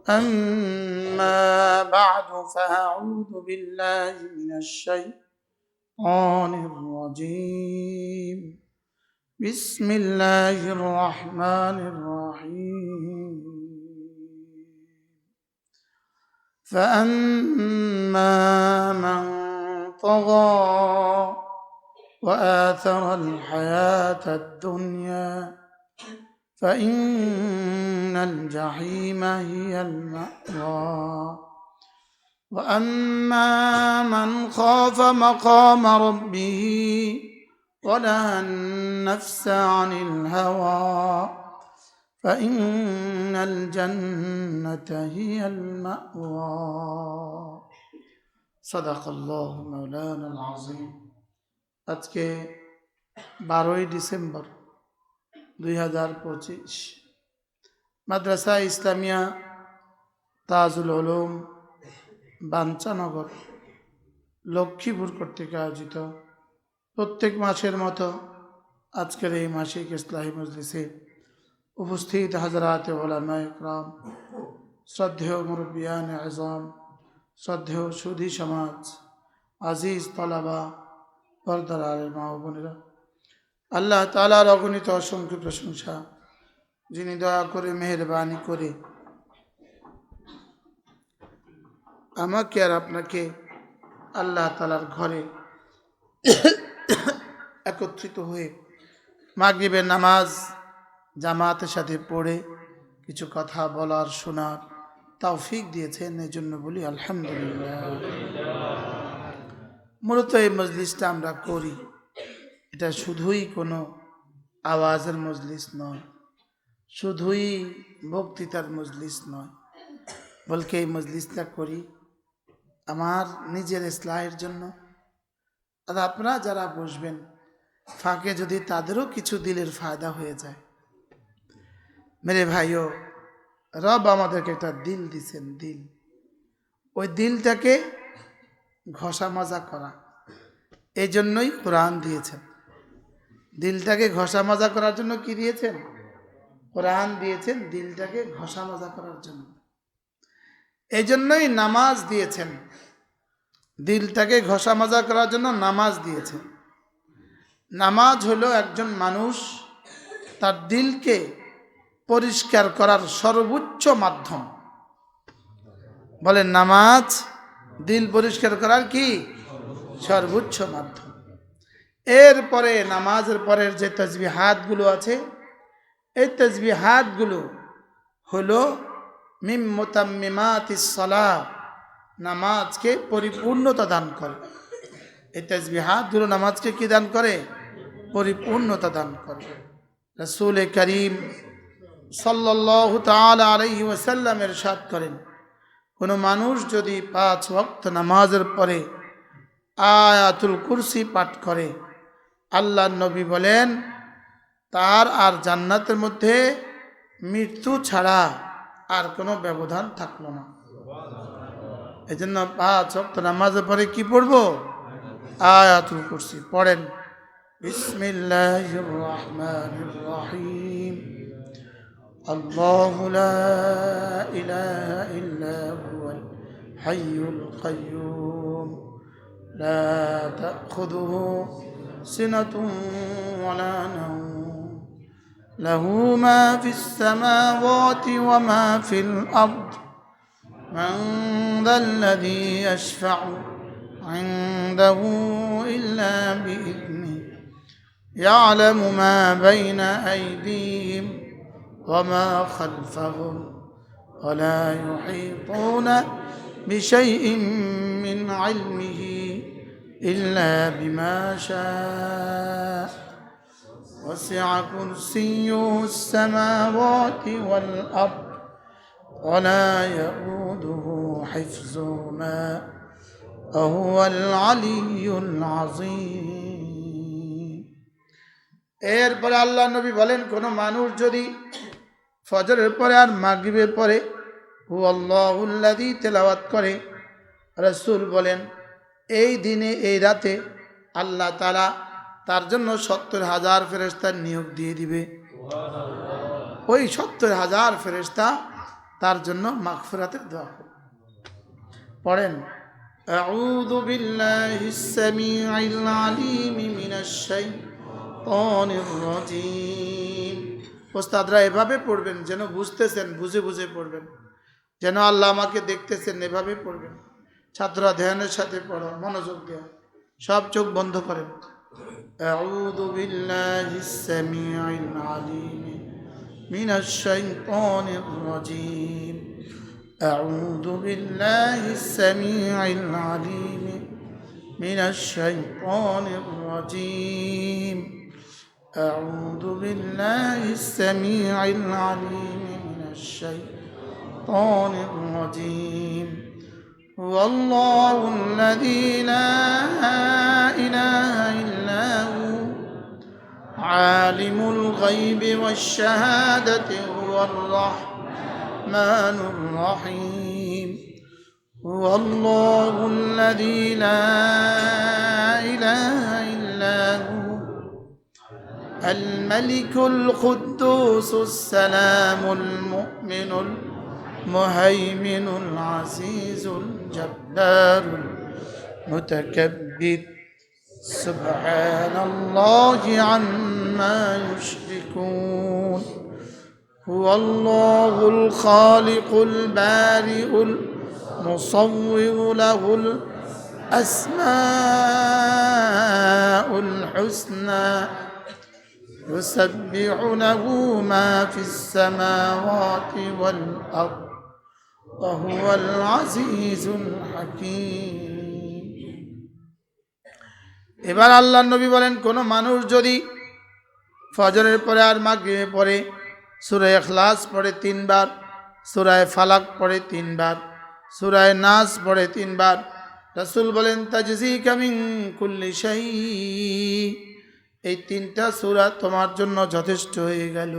أما بعد فأعوذ بالله من الشيطان الرجيم بسم الله الرحمن الرحيم فأما من طغى وآثر الحياة الدنيا فإن الجحيم هي المأوى وأما من خاف مقام ربه ونهى النفس عن الهوى فإن الجنة هي المأوى صدق الله مولانا العظيم আজকে 12 ডিসেম্বর 2025 মাদ্রাসা ইসলামিয়া তাজুল উলুম বাঞ্চানগর লক্ষ্মীপুর কর্তৃক আয়োজিত প্রত্যেক মাসের মতো আজকের এই মাসিক ইসলাহি মজলিসে উপস্থিত হযরত উলামায়ে ইকরাম, শ্রদ্ধেয় মুরব্বিয়ানে আযম, শ্রদ্ধেয় সুধী সমাজ, আজিজ তলাবা, পর্দার আলের মা ও বোনেরা, আল্লাহ তাআলার অগণিত অসংখ্য প্রশংসা, যিনি দয়া করে মেহেরবানি করে আমাকে আর আপনাকে আল্লাহ তাআলার ঘরে একত্রিত হয়ে মাগরিবের নামাজ জামাতের সাথে পড়ে কিছু কথা বলার শোনার তৌফিক দিয়েছেন, এই জন্য বলি আলহামদুলিল্লাহ। মূলত এই মজলিসটা আমরা করি, এটা শুধুই কোনো আওয়াজের মজলিস নয়, শুধুই বক্তৃতার মজলিস নয়, বলকে এই মজলিসটা করি আমার নিজের ইসলাহের জন্য। আর আপনারা যারা বসবেন ফাঁকে যদি তাদেরও কিছু দিলের ফায়দা হয়ে যায়। মেরে ভাইও, রব আমাদেরকে একটা দিল দিছেন, দিল, ওই দিলটাকে ঘষা মাজা করা, এই জন্যই কোরআন দিয়েছেন। দিলটাকে ঘষা মাজা করার জন্য কি দিয়েছেন? কোরআন দিয়েছেন, দিলটাকে ঘষা মাজা করার জন্য। এই জন্যই নামাজ দিয়েছেন, দিলটাকে ঘষা মাজা করার জন্য নামাজ দিয়েছেন। নামাজ হলো একজন মানুষ তার দিলকে পরিষ্কার করার সর্বোচ্চ মাধ্যম। বলেন, নামাজ দিল পরিষ্কার করার কি সর্বোচ্চ মাধ্যম। এরপরে নামাজের পরের যে তাসবিহাতগুলো আছে, এই তাসবিহাতগুলো হলো মিম মুতাম্মিমাতিস সালাহ, নামাজকে পরিপূর্ণতা দান করে। এই তাসবিহাতগুলো নামাজকে কি দান করে? পরিপূর্ণতা দান করে। রাসূল করিম সাল্লাল্লাহু তাআলা আলাইহি ওয়াসাল্লাম ইরশাদ করেন, কোনো মানুষ যদি 5 ওয়াক্ত নামাজের পরে আয়াতুল কুরসি পাঠ করে, আল্লাহর নবী বলেন তার আর জান্নাতের মধ্যে মৃত্যু ছাড়া আর কোনো ব্যবধান থাকলো না। এই জন্য 5 ওয়াক্ত নামাজের পরে কি পড়বো? আয়াতুল কুরসি পড়েন। বিসমিল্লাহির রহমানির রহিম। আল্লাহু লা ইলাহা ইল্লা হুয়াল হাইয়ুল কাইয়্যুম লা তাখুযুহু সিনাতুন ওয়ালা নাওম লাহু মা ফিস সামাওয়াতি ওয়া মা ফিল আরদ মান যাল্লাযী ইয়াশফা'ু ইনদাহু ইল্লা বিইذনিহি ইয়া'লামু মা বাইনা আইদিহিম وما خلفهم ولا يحيطون بشيء من علمه إلا بما شاء وسع كرسيه السماوات والأرض ولا يؤوده حفظهما وهو العلي العظيم। এরপরে আল্লাহ নবী বলেন, কোনো মানুষ যদি ফজরের পরে আর মাগরিবের পরে হুয়াল্লাহুল্লাযী তেলাওয়াত করে, রাসূল বলেন এই দিনে এই রাতে আল্লাহ তাআলা তার জন্য ৭০,০০০ ফেরেশতা নিয়োগ দিয়ে দিবে। ওই ৭০,০০০ ফেরেশতা তার জন্য মাগফিরাতের দোয়া করুন। পড়েন আউযু বিল্লাহিস সামিউল আলিম মিনাশ শাইতানির রাজিম। ওস্তাদরা এভাবে পড়বেন যেন বুঝতেছেন, বুঝে বুঝে পড়বেন, যেন আল্লাহ আমাকে দেখতেছেন, এভাবে পড়বেন। ছাত্ররা ধ্যানের সাথে পড়ো, মনোযোগ দিয়ে, সব চোখ বন্ধ করেন। আউযু বিল্লাহিস সামিউল আলিম মিনাশ শাইতানির রাজিম। أعوذ بالله السميع العليم من الشيطان الرجيم. أعوذ بالله السميع العليم من الشيطان الرجيم. هو الله الذي لا إله إلا هو عالم الغيب والشهادة هو الرحمن الرحيم. هو الله الذي لا إله إلا هو الملك القدوس السلام المؤمن المهيمن العزيز الجبار المتكبر سبحان الله عما يشركون. هو الله الخالق البارئ المصور له الأسماء الحسنى يسبح له ما في السماوات والأرض وهو العزيز الحكيم. এবার আল্লাহর নবী বলেন, কোন মানুষ যদি ফজরের পরে আর মাগরিবের পরে সূরা ইখলাস পড়ে 3 বার, সূরা ফালাক পড়ে 3 বার, সূরা নাস পড়ে 3 বার, রাসূল বলেন তাজজিকা মিন কুল্লি শাই, এই 3টা সূরা তোমার জন্য যথেষ্ট হয়ে গেল।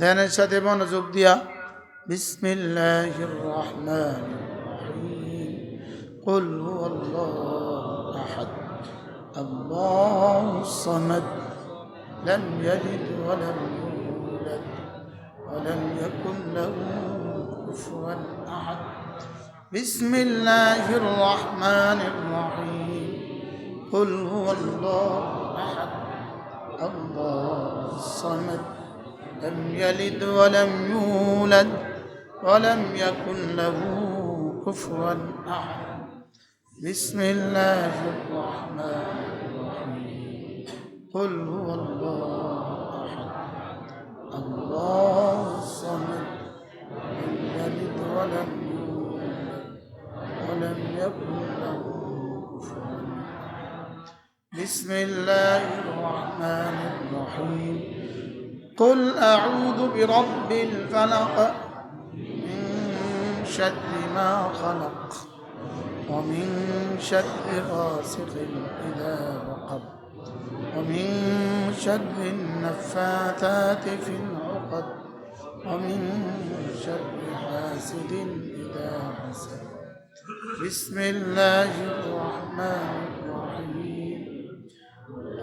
ধ্যানের সাথে মনোযোগ দিয়া বিসমিল্লাহির রহমানির রহিম। কুল হুয়াল্লাহু আহাদ আল্লাহুস সামাদ লাম ইয়ালিদ ওয়া লাম ইউলাদ ওয়া লাম ইয়াকুল লাহু কুফুয়ান আহাদ। বিসমিল্লাহির রহমানির রহিম। قل هو الله أحد الله الصمد لم يلد ولم يولد ولم يكن له كفوا أحد. بسم الله الرحمن الرحيم. قل هو الله أحد الله الصمد لم يلد ولم يولد ولم يكن له كفوا أحد. بسم الله الرحمن الرحيم. قل أعوذ برب الفلق من شر ما خلق ومن شر غاسق إذا وقب ومن شر النفاثات في العقد ومن شر حاسد إذا حسد. بسم الله الرحمن الرحيم.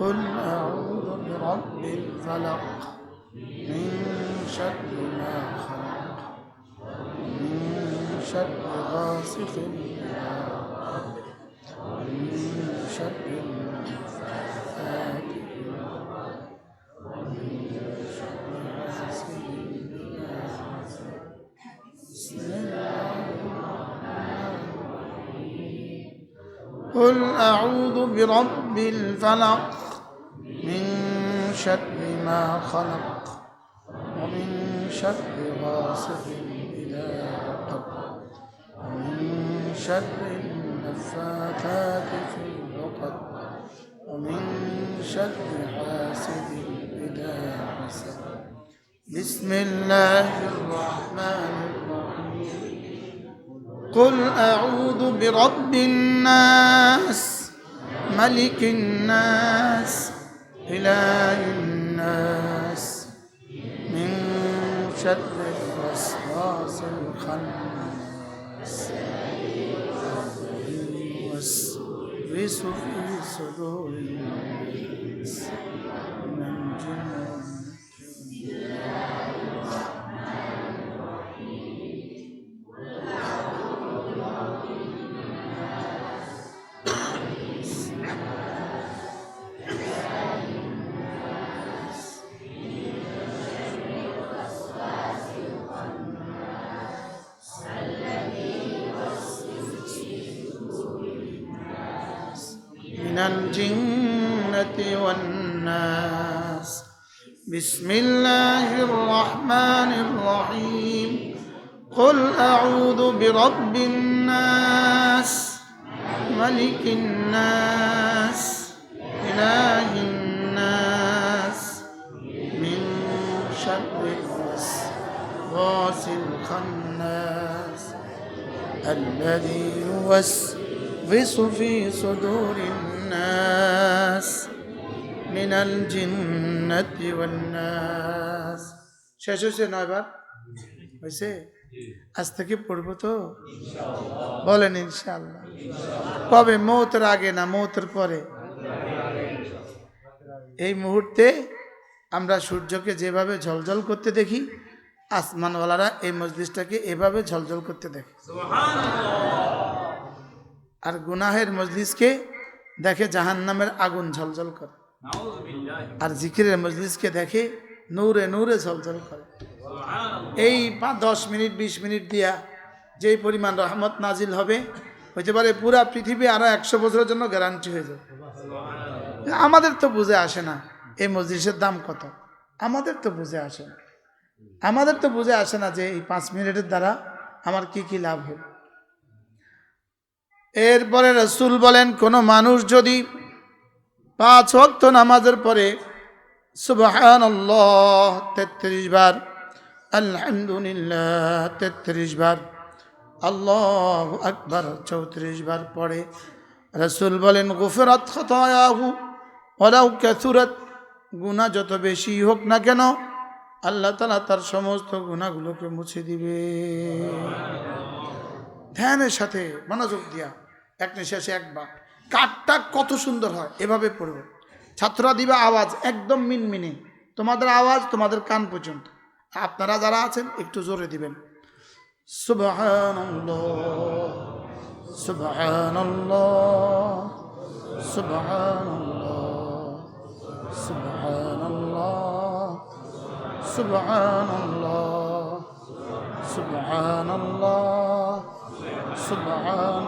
قل أعوذ برب الفلق من شر ما خلق من شر غاسق إذا وقب من شر النفاثات في العقد ومن شر حاسد إذا حسد. بسم الله الرحمن الرحيم. قل أعوذ برب الفلق من شر ما خلق ومن شر غاسق إذا وقب ومن شر النفاثات في العقد ومن شر حاسد إذا حسد. بسم الله الرحمن الرحيم. قل أعوذ برب الناس ملك الناس إله الناس من شر الوسواس الخناس يوسوس في صدور الناس من الجنة. من الجنة والناس بسم الله الرحمن الرحيم قل أعوذ برب الناس ملك الناس إله الناس من شر الوسواس الخناس الذي يوسوس في صدور الناس من الجنة والناس শেষ হয়েছে 9 বার হয়েছে আজ থেকে পড়বো তো বলেন ইনশাআল্লাহ কবে মৌতের আগে না মৌতের পরে এই মুহূর্তে আমরা সূর্যকে যেভাবে ঝলঝল করতে দেখি আসমানওয়ালারা এই মজলিসটাকে এভাবে ঝলঝল করতে দেখে আর গুনাহের মজলিসকে দেখে জাহান্নামের আগুন ঝলঝল করে আর জিকিরের মজলিসকে দেখে নূরে নূরে ঝলঝল করে এই 10 মিনিট 20 মিনিট দিয়া যেই পরিমাণ রহমত নাজিল হবে হইতে পারে পুরা পৃথিবী আরো 100 বছরের জন্য গ্যারান্টি হয়ে যাবে আমাদের তো বুঝে আসে না এই মজলিসের দাম কত আমাদের তো বুঝে আসে না যে এই 5 মিনিটের দ্বারা আমার কি কি লাভ হবে এরপরে রাসূল বলেন কোন মানুষ যদি 5 ওয়াক্ত নামাজের পরে সুবহানাল্লাহ 33 বার আলহামদুলিল্লাহ 33 বার আল্লাহু আকবার 34 বার পড়ে রাসূল বলেন গুফরাত খাতায়াহু ওয়ালাউ কাসুরাত গুনাহ যত বেশি হোক না কেন আল্লাহ তাআলা তার সমস্ত গুনাহগুলোকে মুছে দিবে ধ্যানের সাথে মনোযোগ দিয়া এক নিঃশ্বাসে একবার কাটটা কত সুন্দর হয় এভাবে পড়বে ছাত্ররা দিবা আওয়াজ একদম মিনমিনে তোমাদের আওয়াজ তোমাদের কান পর্যন্ত আপনারা যারা আছেন একটু জোরে দিবেন সুবহানাল্লাহ সুবহানাল্লাহ সুবহানাল্লাহ সুবহানাল্লাহ সুবহানাল্লাহ সুবহানাল্লাহ সুবহানাল্লাহ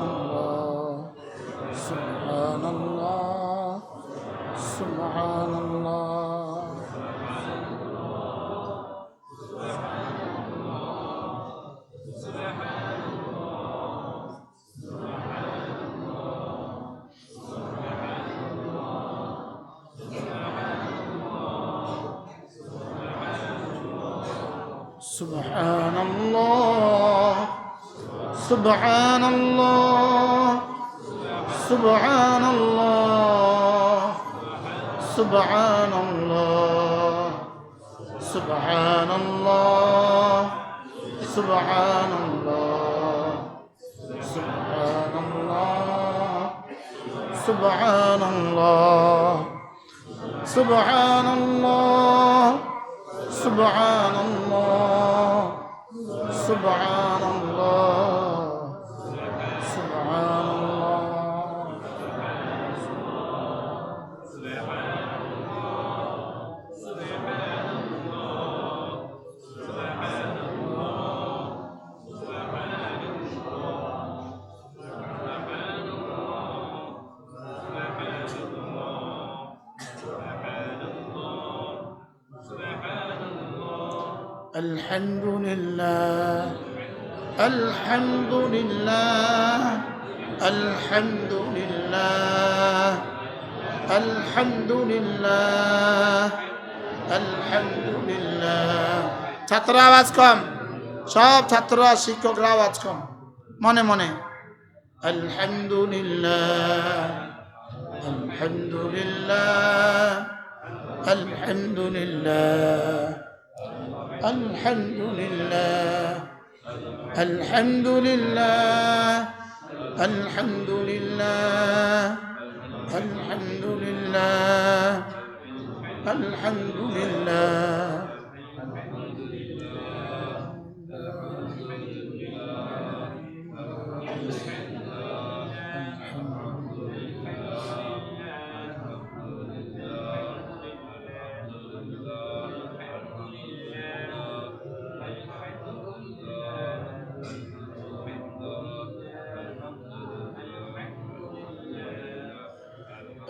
সুবহানাল্লাহ সুবহানাল্লাহ Subhanallah, Subhanallah, Subhanallah, Subhanallah, Subhanallah, Subhanallah, Subhanallah, Subhanallah, Subhanallah. Subhanallah, Subhanallah, Alhamdulillah, Alhamdulillah, Alhamdulillah, Alhamdulillah, Alhamdulillah. ছাত্ররা আওয়াজ কম, সব ছাত্ররা শিক্ষকরা আওয়াজ কম, মনে মনে Alhamdulillah, Alhamdulillah, Alhamdulillah. Alhamdulillah, Alhamdulillah, Alhamdulillah, Alhamdulillah, Alhamdulillah.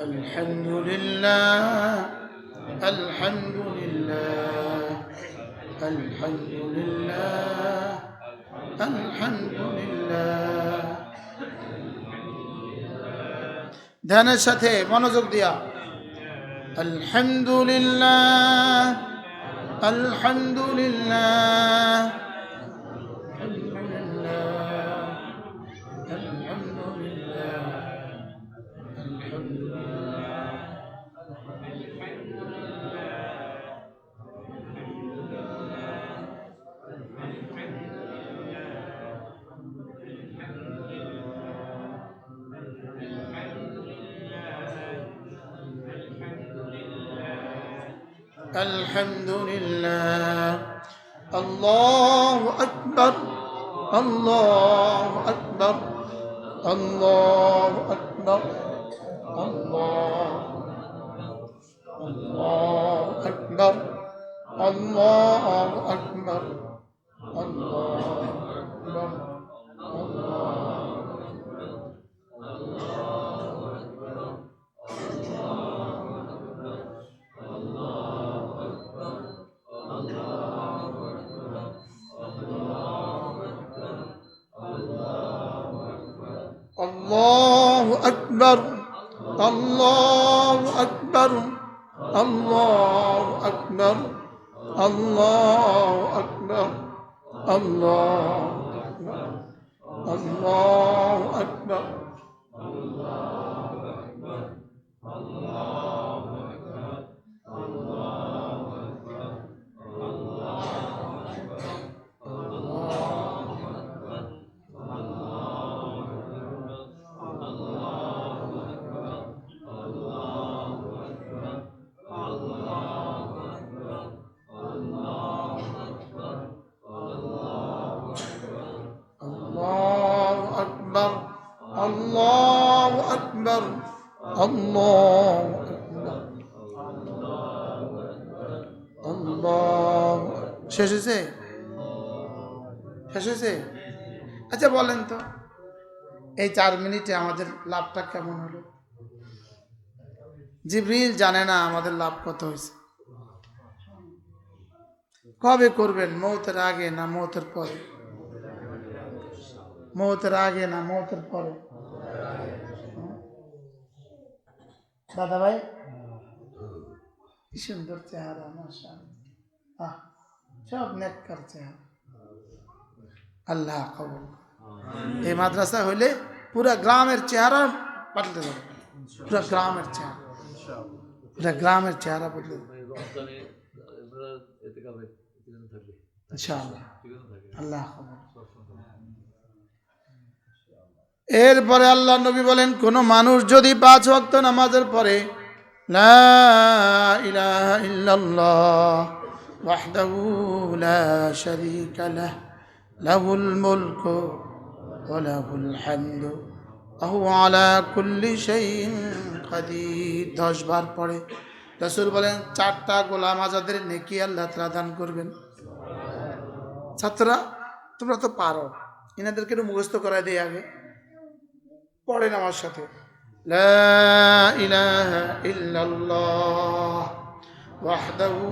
আলহামদুলিল্লাহ, আলহামদুলিল্লাহ, আলহামদুলিল্লাহ, আলহামদুলিল্লাহ। ধ্যানের সাথে মনোযোগ দিয়া আলহামদুলিল্লাহ, আলহামদুলিল্লাহ, আলহামদুলিল্লাহ। আল্লাহু আকবার, আল্লাহু আকবার, আল্লাহু আকবার, আল্লাহু আকবার, আল্লাহু আকবার, আল্লাহু আকবার। الله أكبر، الله أكبر، الله أكبر، الله أكبر، الله أكبر، الله أكبر، الله أكبر، الله أكبر، الله أكبر، الله। শেষ হয়েছে? শেষ হয়েছে? আচ্ছা বলেন তো, এই 4 মিনিটে আমাদের লাভটা কেমন হলো? জিবরিল জানে না আমাদের লাভ কত হয়েছে। কবে করবেন? মৌতের আগে না মৌতের পরে? মৌতের আগে না মৌতের পরে? দাদা ভাই, কি সুন্দর চেহারা, মাশাআল্লাহ, সব নেককার চেহারা, আল্লাহ কবুল। এই মাদ্রাসা হইলে পুরা গ্রামের চেহারা পাল্টে যাবে, পুরা গ্রামের চেহারা, পুরা গ্রামের চেহারা বদলে যাবে ইনশাআল্লাহ, আল্লাহ কবুল। এরপরে আল্লাহ নবী বলেন, কোন মানুষ যদি 5 ওয়াক্ত নামাজের পরে লা ইলাহা ইল্লাল্লাহ ওয়াহদাহু লা শারীকা লাহ লাহুল মুলকু ওয়া লাহুল হামদু ওয়া হুয়া আলা কুল্লি শাইইন কাদির 10 বার পড়ে, রাসূল বলেন 4টা গোলাম আজাদের নেকি আল্লাহ তাআলা দান করবেন। ছাত্ররা তোমরা তো পারো, এনাদেরকে একটু মুখস্থ করায় দেই আগে, পড়েন আমার সাথে, লা ইলাহা ইল্লাল্লাহ ওয়াহদাহু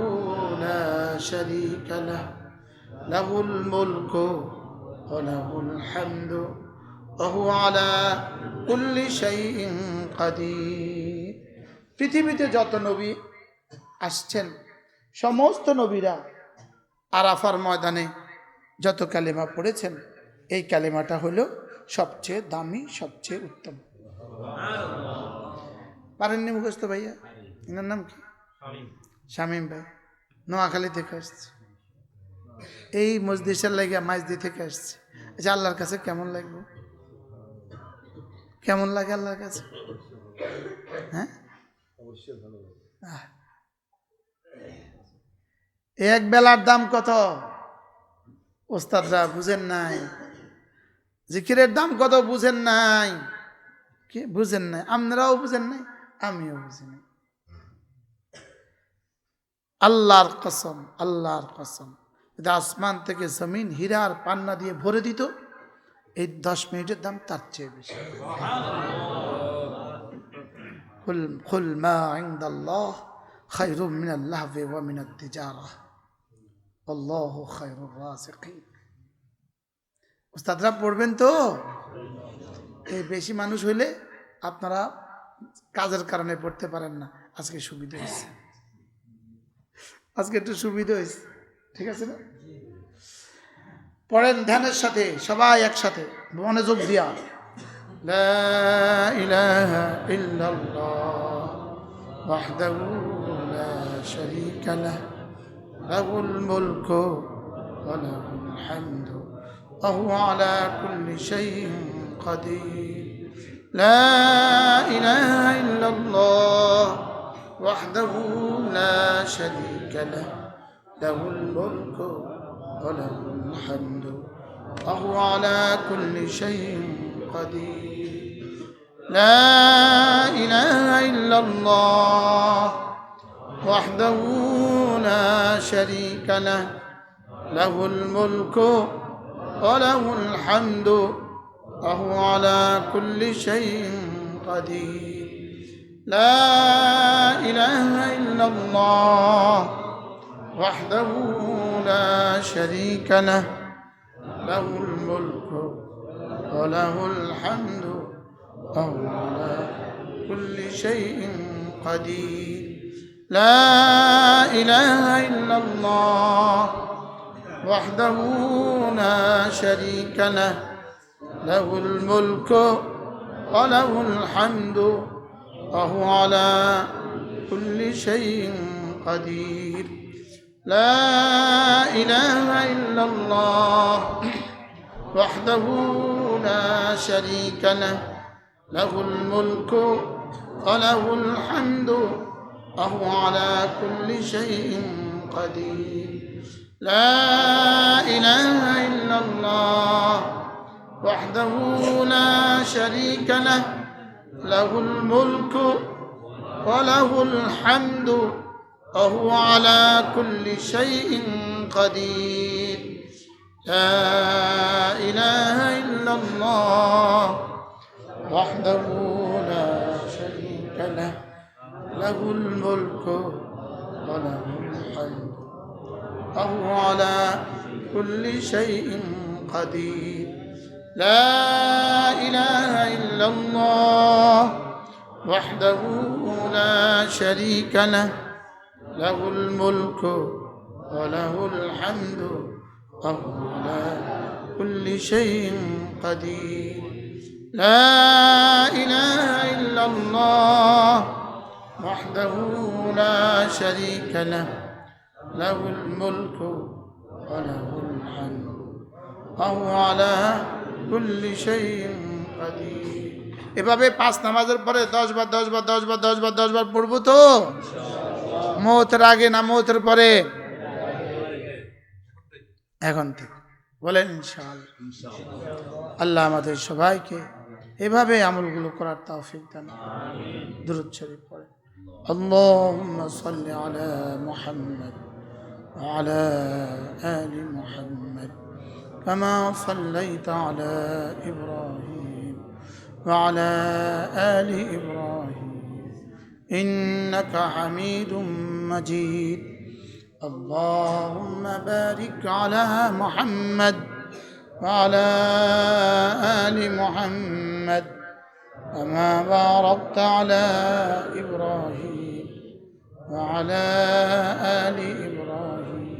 লা শারীকা লাহ লাহুল মুলকু ওয়া লাহুল হামদু ওয়া হুয়া আলা কুল্লি শাইইন কাদির। পৃথিবীতে যত নবী আসছেন সমস্ত নবীরা আরাফার ময়দানে যত কালেমা পড়েছেন, এই কালেমাটা হলো সবচেয়ে দামি, সবচেয়ে উত্তম। পারেননি মুখস্থ ভাইয়া? এনার নাম কি? শামীম ভাই, নোয়াখালী থেকে আসছে, এই মজলিসের লাগে মাইজদি থেকে আসছে। আচ্ছা, আল্লাহর কাছে কেমন লাগবে? কেমন লাগে আল্লাহর কাছে? হ্যাঁ, এক বেলার দাম কত? ওস্তাদরা বুঝেন নাই। জিকিরের দাম কত বুঝেন নাই? কি বুঝেন নাই? আপনারাও বুঝেন নাই, আমিও বুঝি নাই। আল্লাহর কসম, আল্লাহর কসম, যদি আসমান থেকে জমিন হীরার পান্না দিয়ে ভরে দিত, এই 10 মিনিটের দাম তার চেয়ে বেশি। কুল মা ইনদাল্লাহ খায়রুম মিনাল লাহবি ওয়া মিনাত তিজারা আল্লাহু খায়রুর রাযিকিন। উস্তাদরা পড়বেন তো। এই বেশি মানুষ হইলে আপনারা কাজের কারণে পড়তে পারেন না। আজকে সুবিধা হয়েছে, আজকে একটু সুবিধা হয়েছে, ঠিক আছে না? পড়েন ধ্যানের সাথে, সবাই একসাথে মনোযোগ দিয়া। লা ইলাহা ইল্লাল্লাহ ওয়াহদাহু লা শারীকা লাহ লাহুল মুলকু ওয়া লাহুল হামদু ওয়া হুয়া আলা কুল্লি শাইইন কাদির। লা ইলাহা ইল্লাল্লাহ ওয়াহদাহু লা শারীকা লাহ লাহুল মুলকু ওয়া লাহুল হামদু ওয়া হুয়া আলা কুল্লি শাইইন قدير. لا إله إلا الله وحده لا شريك له له الملك وله الحمد وهو على كل شيء قدير. لا إله إلا الله وحده لا شريك له له الملك وله الحمد وهو على كل شيء قدير. لا إله إلا الله وحده لا شريك له له الملك وله الحمد وهو على كل شيء قدير. لا إله إلا الله وحده لا شريك له له الملك وله الحمد وهو على كل شيء قدير. لا إله إلا الله وحده لا شريك له له الملك وله الحمد وهو على كل شيء قدير. لا إله إلا الله وحده لا شريك له له الملك وله الحمد وهو على كل شيء قدير. لا إله إلا الله وحده لا شريك له له الملك وله الحمد وهو على كل شيء قدير. لا إله إلا الله وحده لا شريك له له الملك وله الحمد وهو على كل شيء قدير. এভাবে পাঁচ নামাজের পরে 10 বার 10 বার 10 বার 10 বার 10 বার পড়বো তো? মওতের আগে না মওতের পরে? এখন থেকে বলেন ইনশাআল্লাহ। আল্লাহ আমাদের সবাইকে এভাবে আমলগুলো করার তৌফিক দান করুন। দুরূদ শরীফ পড়েন। আল্লাহুম্মা সাল্লি আলা মুহাম্মদ ওয়া আলা আলি মুহাম্মদ কামা সাল্লাইতা আলা ইব্রাহিম ওয়া আলা আলি ইব্রাহিম ইন্নাকা হামিদুম মাজিদ। اللهم بارك على محمد وعلى آل محمد كما باركت على إبراهيم وعلى آل إبراهيم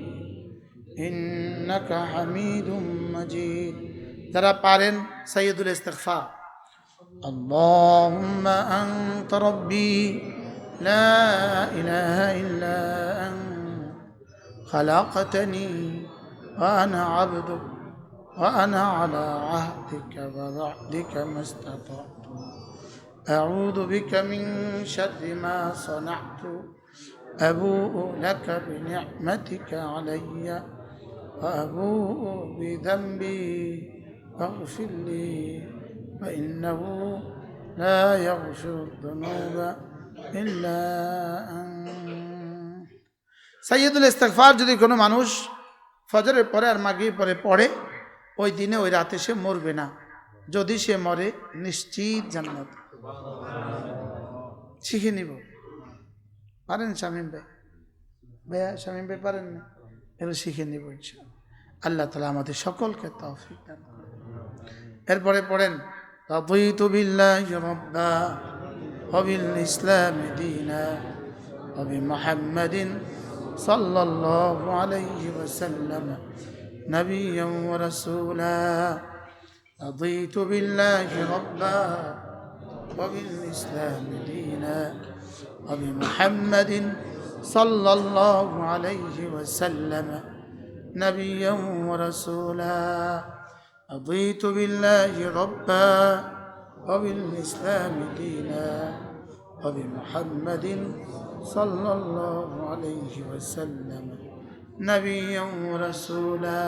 إنك حميد مجيد. ترى بارن سيد الاستغفار. اللهم أنت ربي لا إله إلا أنت خلقتني وأنا عبدك وأنا على عهدك ووعدك ما استطعت أعوذ بك من شر ما صنعت أبوء لك بنعمتك علي وأبوء بذنبي فاغفر لي فإنه لا يغفر الذنوب إلا أنت. সাইয়্যিদুল ইস্তিগফার যদি কোনো মানুষ ফজরের পরে আর মাগরিবের পরে পড়ে, ওই দিনে ওই রাতে সে মরবে না। যদি সে মরে নিশ্চিত জান্নাত। শিখে নিব। পারেন শামীম ভাই? ভাইয়া শামীম ভাই পারেন না? এগুলো শিখে নিব ইনশাআল্লাহ। আল্লাহ তাআলা আমাদের সকলকে তৌফিক দান করুন। এরপরে পড়েন রাদিতু বিল্লাহি রাব্বা ওয়া বিল ইসলামি দীনা ওয়া বিমুহাম্মাদিন সাল্লাল্লাহু আলাইহি ওয়াসাল্লাম নাবিয়্যান ওয়া রাসূলা। রাদিতু বিল্লাহি রাব্বা ওয়া বিল ইসলামি দীনা ওয়া বিমুহাম্মাদিন সাল্লাল্লাহু আলাইহি ওয়াসাল্লাম নাবিয়্যান ওয়া রাসূলা। رضيت بالله ربا وبالإسلام دينا وبمحمد صلى الله عليه وسلم نبيا ورسولا.